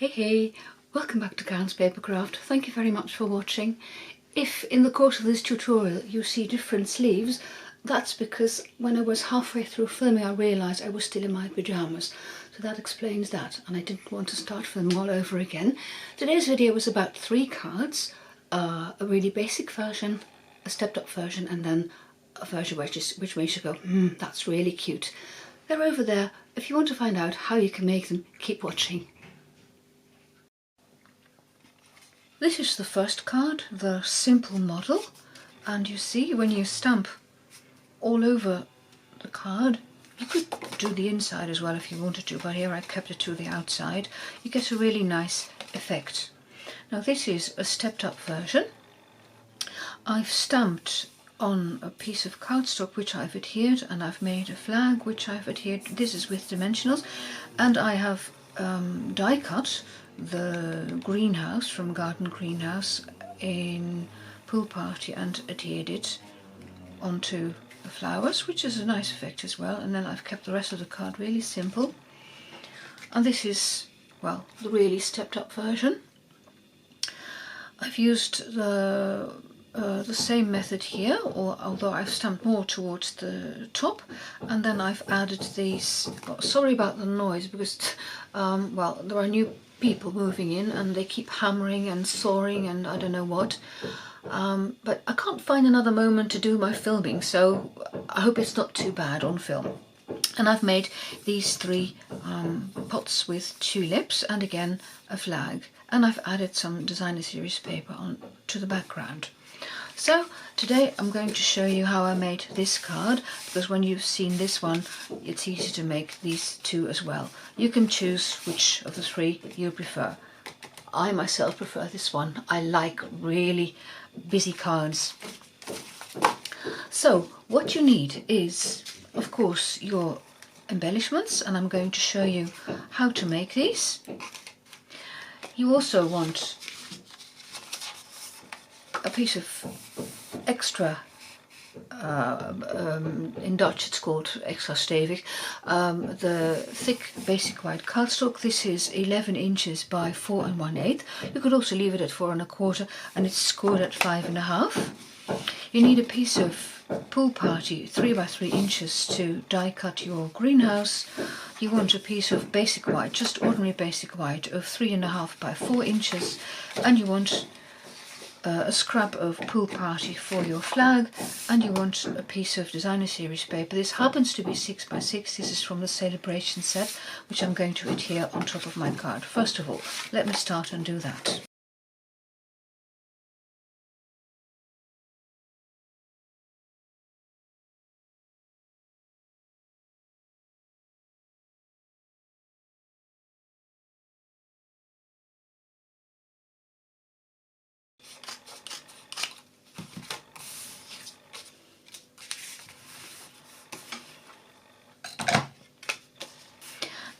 Hey, welcome back to Karen's Papercraft. Thank you very much for watching. If in the course of this tutorial you see different sleeves, that's because when I was halfway through filming I realised I was still in my pyjamas. So that explains that, and I didn't want to start filming all over again. Today's video was about 3 cards, a really basic version, a stepped up version, and then a version which makes you go, that's really cute. They're over there. If you want to find out how you can make them, keep watching. This is the first card, the simple model, and you see when you stamp all over the card, you could do the inside as well if you wanted to, but here I kept it to the outside. You get a really nice effect. Now this is a stepped up version. I've stamped on a piece of cardstock which I've adhered, and I've made a flag which I've adhered. This is with dimensionals, and I have die cut the greenhouse from Garden Greenhouse in Pool Party and adhered it onto the flowers, which is a nice effect as well. And then I've kept the rest of the card really simple, and this is, well, the really stepped up version. I've used the same method here, although I've stamped more towards the top, and then I've added these. Sorry about the noise, because well, there are new people moving in and they keep hammering and sawing and I don't know what, but I can't find another moment to do my filming, so I hope it's not too bad on film. And I've made these 3 pots with tulips and again a flag, and I've added some designer series paper on to the background. So today I'm going to show you how I made this card, because when you've seen this one it's easy to make these 2 as well. You can choose which of the 3 you prefer. I myself prefer this one. I like really busy cards. So what you need is, of course, your embellishments, and I'm going to show you how to make these. You also want a piece of extra, in Dutch it's called extra stevig, the thick basic white cardstock. This is 11 inches by 4 1/8. You could also leave it at 4 1/4, and it's scored at 5 1/2. You need a piece of Pool Party 3 by 3 inches to die cut your greenhouse. You want a piece of basic white, just ordinary basic white, of 3 1/2 by 4 inches, and you want a scrap of Pool Party for your flag, and you want a piece of designer series paper. This happens to be 6 by 6. This is from the celebration set, which I'm going to adhere on top of my card. First of all, let me start and do that.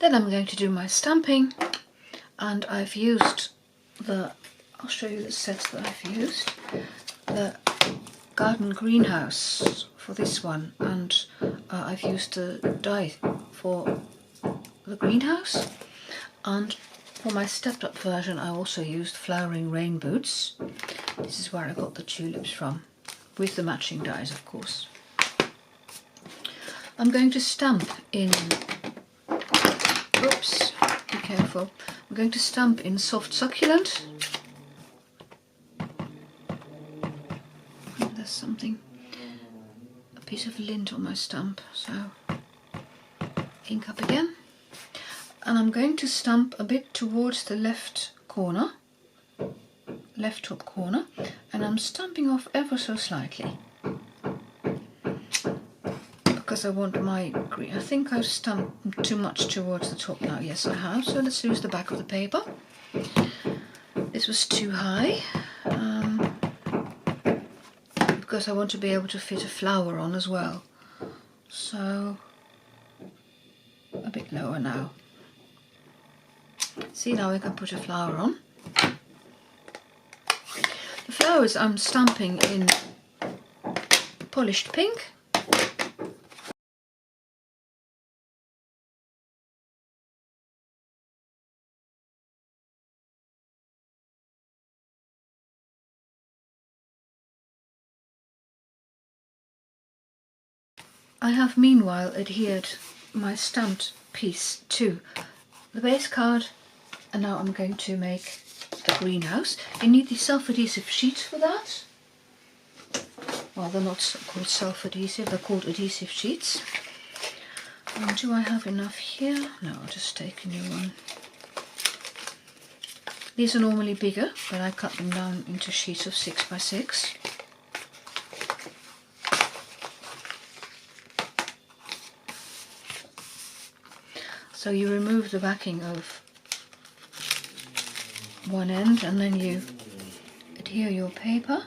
Then I'm going to do my stamping, and I've used I'll show you the sets that I've used. The Garden Greenhouse for this one, and I've used the die for the greenhouse. And for my stepped up version I also used Flowering Rain Boots. This is where I got the tulips from, with the matching dies of course. I'm going to stamp in, oops, be careful, I'm going to stamp in Soft Succulent. There's something, a piece of lint on my stamp, so ink up again. And I'm going to stamp a bit towards the left corner, left top corner, and I'm stamping off ever so slightly, because I want my green. I think I've stamped too much towards the top now. Yes, I have. So let's use the back of the paper. This was too high, because I want to be able to fit a flower on as well. So a bit lower now. See, now I can put a flower on. The flowers I'm stamping in polished pink. I have meanwhile adhered my stamped piece to the base card, and now I'm going to make the greenhouse. You need the self-adhesive sheets for that. Well, they're not called self-adhesive, they're called adhesive sheets. And do I have enough here? No, I'll just take a new one. These are normally bigger, but I cut them down into sheets of 6 by 6. So you remove the backing of one end and then you adhere your paper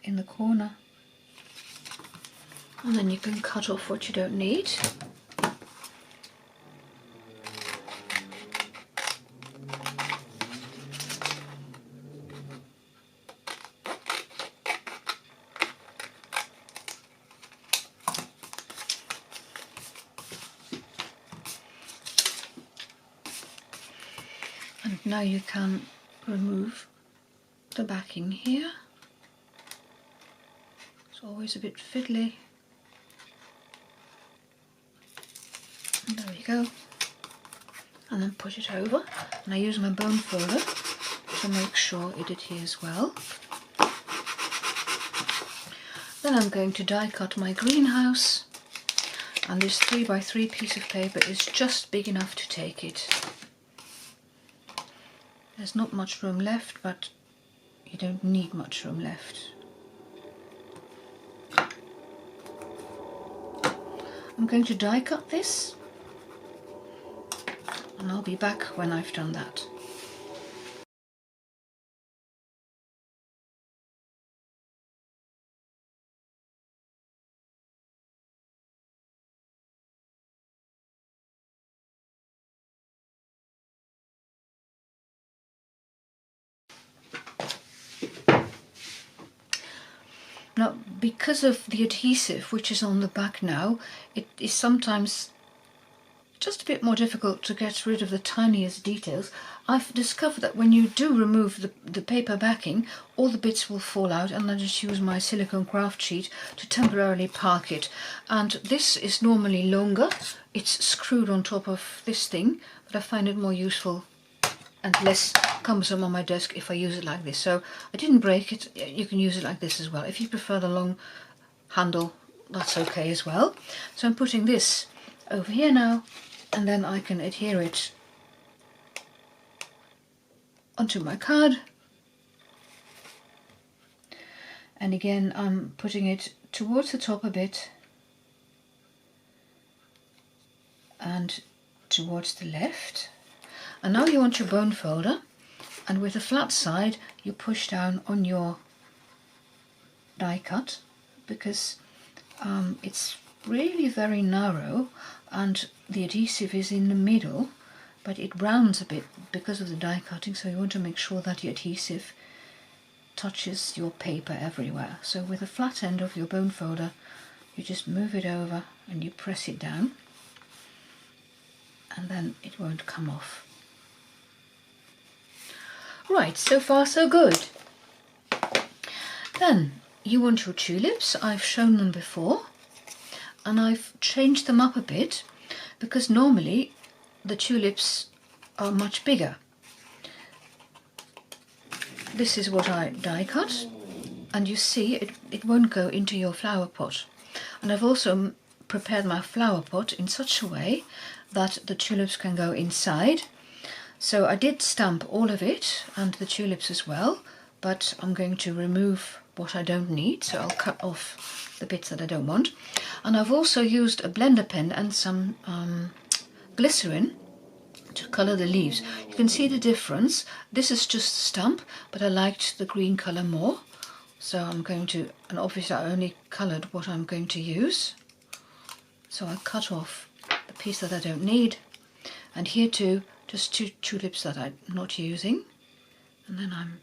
in the corner, and then you can cut off what you don't need. And now you can remove the backing here. It's always a bit fiddly. And there we go. And then put it over. And I use my bone folder to make sure it adheres well. Then I'm going to die cut my greenhouse. And this 3 by 3 piece of paper is just big enough to take it. There's not much room left, but you don't need much room left. I'm going to die cut this, and I'll be back when I've done that. Now, because of the adhesive which is on the back now, it is sometimes just a bit more difficult to get rid of the tiniest details. I've discovered that when you do remove the paper backing, all the bits will fall out, and I just use my silicone craft sheet to temporarily park it. And this is normally longer, it's screwed on top of this thing, but I find it more useful and less cumbersome on my desk if I use it like this. So I didn't break it, you can use it like this as well. If you prefer the long handle, that's okay as well. So I'm putting this over here now, and then I can adhere it onto my card. And again, I'm putting it towards the top a bit and towards the left. And now you want your bone folder, and with the flat side you push down on your die cut, because it's really very narrow and the adhesive is in the middle, but it rounds a bit because of the die cutting, so you want to make sure that the adhesive touches your paper everywhere. So with the flat end of your bone folder, you just move it over and you press it down, and then it won't come off. Right, so far so good. Then you want your tulips. I've shown them before, and I've changed them up a bit because normally the tulips are much bigger. This is what I die cut, and you see it won't go into your flower pot. And I've also prepared my flower pot in such a way that the tulips can go inside. So I did stamp all of it and the tulips as well, but I'm going to remove what I don't need, so I'll cut off the bits that I don't want. And I've also used a blender pen and some glycerin to colour the leaves. You can see the difference. This is just stamp, but I liked the green colour more, so I'm going to, and obviously I only coloured what I'm going to use. So I cut off the piece that I don't need, and here too just 2 tulips that I'm not using, and then I'm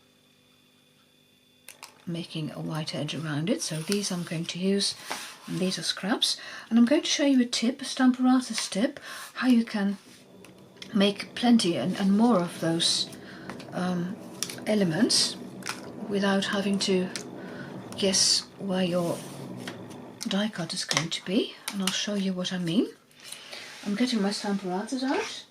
making a white edge around it. So these I'm going to use, and these are scraps. And I'm going to show you a tip, a Stamparatus tip, how you can make plenty and more of those elements without having to guess where your die cut is going to be, and I'll show you what I mean. I'm getting my Stamparatas out,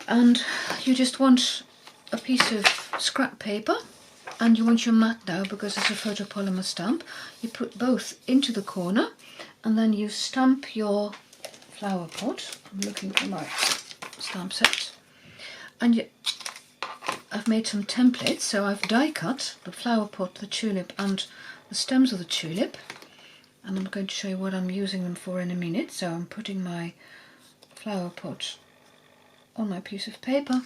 and you just want a piece of scrap paper, and you want your mat now because it's a photopolymer stamp. You put both into the corner, and then you stamp your flower pot. I'm looking for my stamp set, and I've made some templates, so I've die cut the flower pot, the tulip and the stems of the tulip, and I'm going to show you what I'm using them for in a minute. So I'm putting my flower pot on my piece of paper,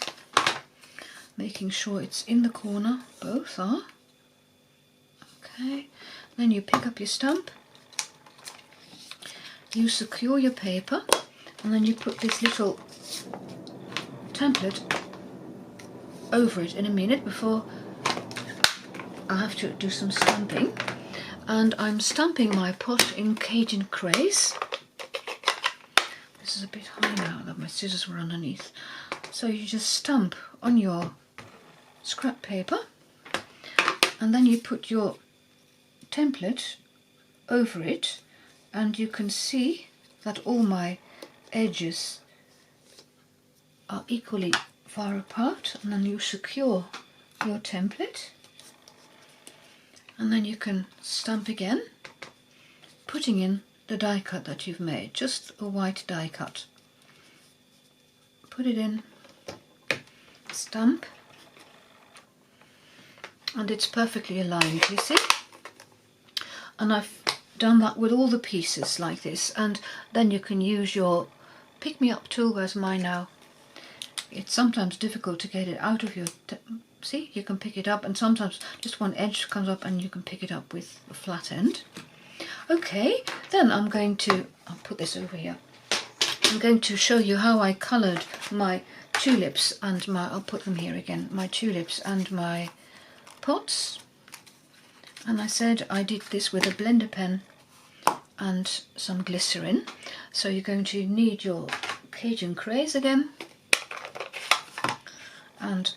making sure it's in the corner, both are. Okay, then you pick up your stamp, you secure your paper, and then you put this little template over it in a minute before I have to do some stamping. And I'm stamping my pot in Cajun Craze. This is a bit high now that my scissors were underneath. So you just stamp on your scrap paper, and then you put your template over it, and you can see that all my edges are equally far apart, and then you secure your template, and then you can stamp again, putting in the die cut that you've made, just a white die cut. Put it in, stamp, and it's perfectly aligned, you see. And I've done that with all the pieces like this, and then you can use your pick-me-up tool, where's mine now. It's sometimes difficult to get it out of your, see, you can pick it up, and sometimes just one edge comes up and you can pick it up with a flat end. Okay, then I'm going to, I'll put this over here. I'm going to show you how I coloured my tulips and my, I'll put them here again, my tulips and my pots. And I said I did this with a blender pen and some glycerin. So you're going to need your Cajun Craze again, and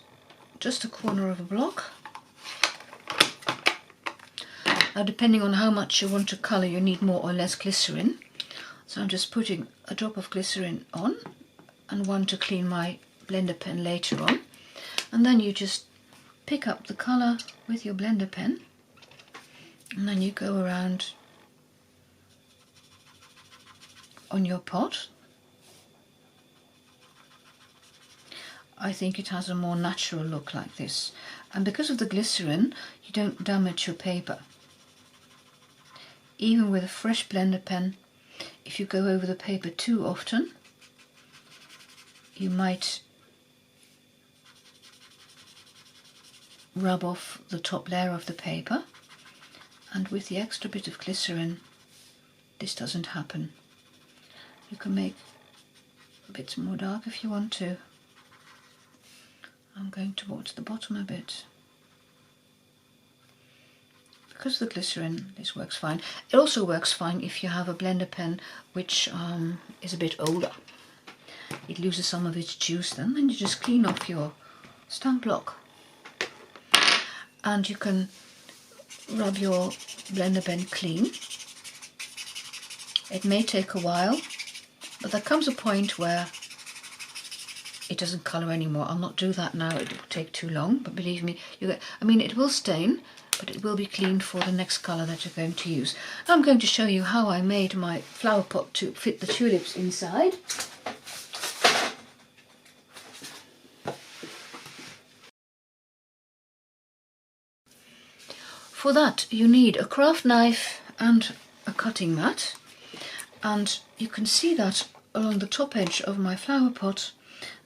just a corner of a block. Now depending on how much you want to colour, you need more or less glycerin. So I'm just putting a drop of glycerin on, and one to clean my blender pen later on. And then you just pick up the colour with your blender pen, and then you go around on your pot. I think it has a more natural look like this, and because of the glycerin you don't damage your paper. Even with a fresh blender pen, if you go over the paper too often, you might rub off the top layer of the paper, and with the extra bit of glycerin this doesn't happen. You can make a bit more dark if you want to. I'm going towards the bottom a bit. Because of the glycerin, this works fine. It also works fine if you have a blender pen which is a bit older. It loses some of its juice then, and you just clean off your stamp block. And you can rub your blender pen clean. It may take a while, but there comes a point where it doesn't colour anymore. I'll not do that now, it will take too long, but believe me, I mean it will stain, but it will be cleaned for the next colour that you're going to use. Now I'm going to show you how I made my flower pot to fit the tulips inside. For that you need a craft knife and a cutting mat, and you can see that along the top edge of my flower pot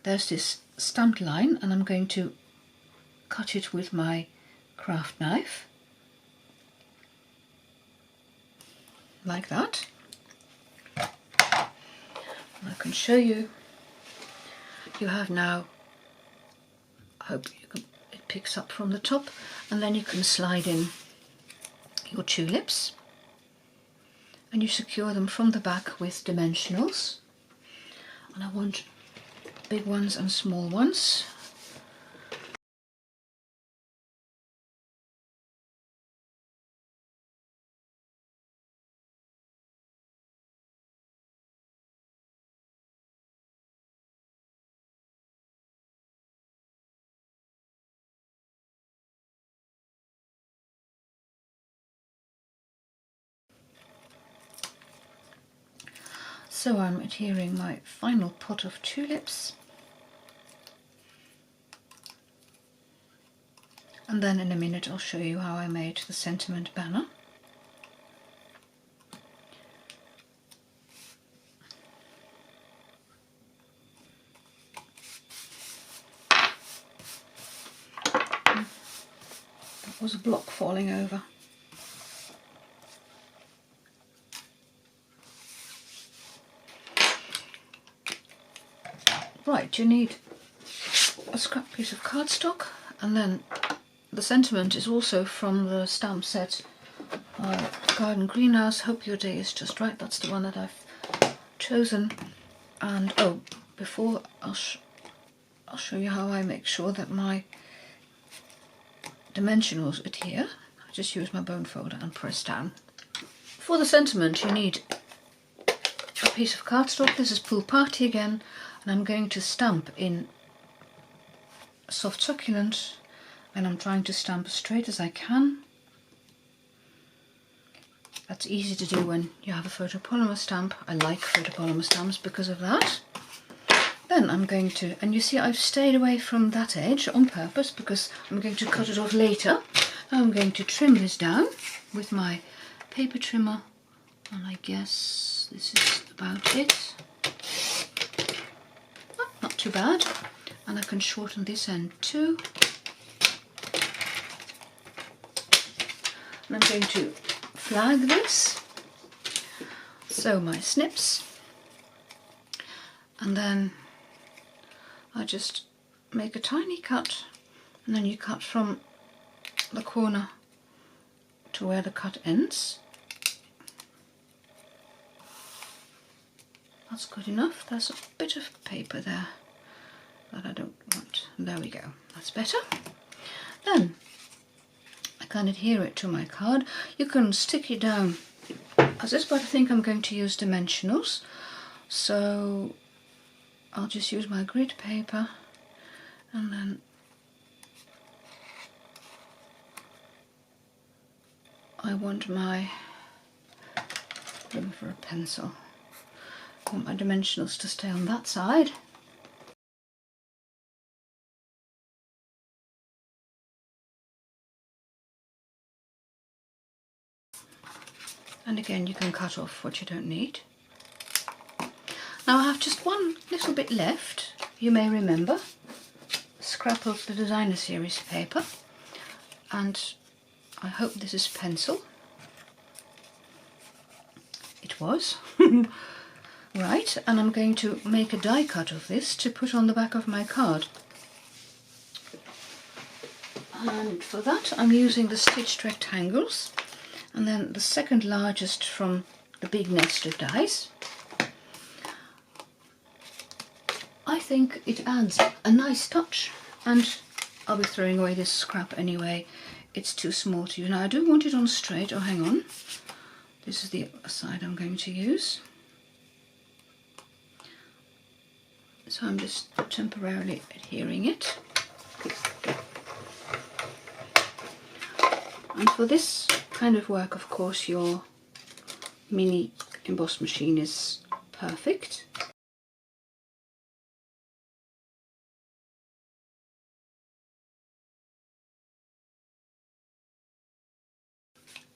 there's this stamped line, and I'm going to cut it with my craft knife like that. I can show you. You have now, I hope it picks up from the top, and then you can slide in your tulips, and you secure them from the back with dimensionals. And I want big ones and small ones. So I'm adhering my final pot of tulips, and then in a minute I'll show you how I made the sentiment banner. That was a block falling over. Right, you need a scrap piece of cardstock, and then the sentiment is also from the stamp set Garden Greenhouse, Hope Your Day is Just Right. That's the one that I've chosen. And oh, before I'll show you how I make sure that my dimensionals adhere. I just use my bone folder and press down. For the sentiment you need a piece of cardstock. This is Pool Party again, and I'm going to stamp in Soft Succulent, and I'm trying to stamp as straight as I can. That's easy to do when you have a photopolymer stamp. I like photopolymer stamps because of that. Then I'm going to, and you see I've stayed away from that edge on purpose because I'm going to cut it off later. I'm going to trim this down with my paper trimmer, and I guess this is about it. Oh, not too bad. And I can shorten this end too. And I'm going to flag this. So my snips, and then I just make a tiny cut, and then you cut from the corner to where the cut ends. That's good enough. There's a bit of paper there that I don't want. There we go. That's better. Then I can adhere it to my card. You can stick it down as this, but I think I'm going to use dimensionals. So I'll just use my grid paper, and then I want my, looking for a pencil, I want my dimensionals to stay on that side. And again, you can cut off what you don't need. Now I have just one little bit left. You may remember a scrap of the Designer Series paper, and I hope this is pencil. It was. Right, and I'm going to make a die cut of this to put on the back of my card. And for that I'm using the stitched rectangles, and then the second largest from the big nest of dies. I think it adds a nice touch, and I'll be throwing away this scrap anyway. It's too small to use. Now I do want it on straight. Oh, hang on. This is the side I'm going to use. So I'm just temporarily adhering it. And for this kind of work, of course, your mini embossed machine is perfect.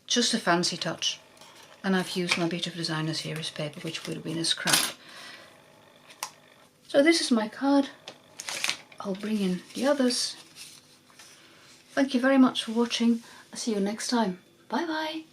Just a fancy touch, and I've used my bit of Designer Series paper, which would have been a scrap. So this is my card. I'll bring in the others. Thank you very much for watching. I'll see you next time. Bye bye.